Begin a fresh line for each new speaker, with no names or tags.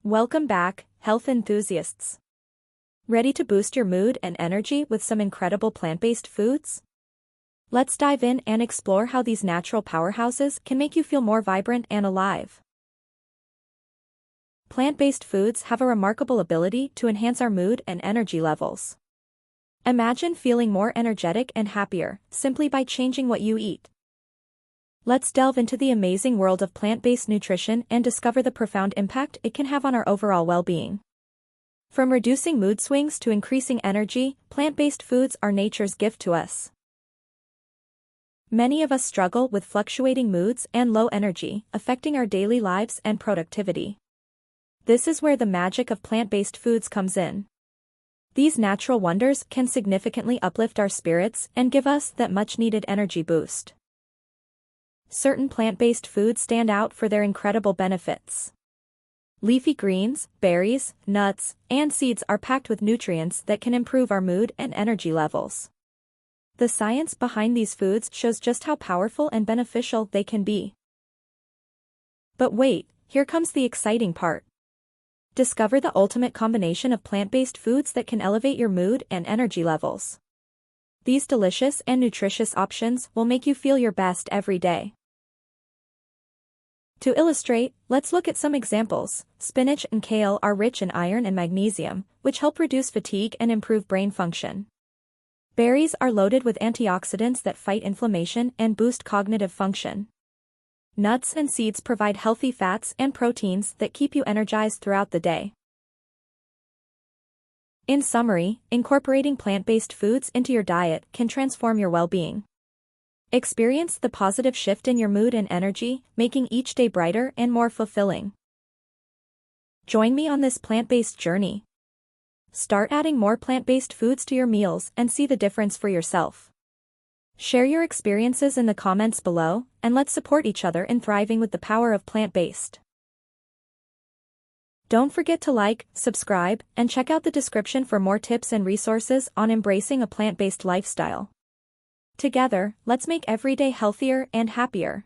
Welcome back, health enthusiasts. Ready to boost your mood and energy with some incredible plant-based foods? Let's dive in and explore how these natural powerhouses can make you feel more vibrant and alive. Plant-based foods have a remarkable ability to enhance our mood and energy levels. Imagine feeling more energetic and happier simply by changing what you eat. Let's delve into the amazing world of plant-based nutrition and discover the profound impact it can have on our overall well-being. From reducing mood swings to increasing energy, plant-based foods are nature's gift to us. Many of us struggle with fluctuating moods and low energy, affecting our daily lives and productivity. This is where the magic of plant-based foods comes in. These natural wonders can significantly uplift our spirits and give us that much-needed energy boost. Certain plant-based foods stand out for their incredible benefits. Leafy greens, berries, nuts, and seeds are packed with nutrients that can improve our mood and energy levels. The science behind these foods shows just how powerful and beneficial they can be. But wait, here comes the exciting part. Discover the ultimate combination of plant-based foods that can elevate your mood and energy levels. These delicious and nutritious options will make you feel your best every day. To illustrate, let's look at some examples. Spinach and kale are rich in iron and magnesium, which help reduce fatigue and improve brain function. Berries are loaded with antioxidants that fight inflammation and boost cognitive function. Nuts and seeds provide healthy fats and proteins that keep you energized throughout the day. In summary, incorporating plant-based foods into your diet can transform your well-being. Experience the positive shift in your mood and energy, making each day brighter and more fulfilling. Join me on this plant-based journey. Start adding more plant-based foods to your meals and see the difference for yourself. Share your experiences in the comments below, and let's support each other in thriving with the power of plant-based. Don't forget to like, subscribe, and check out the description for more tips and resources on embracing a plant-based lifestyle. Together, let's make every day healthier and happier.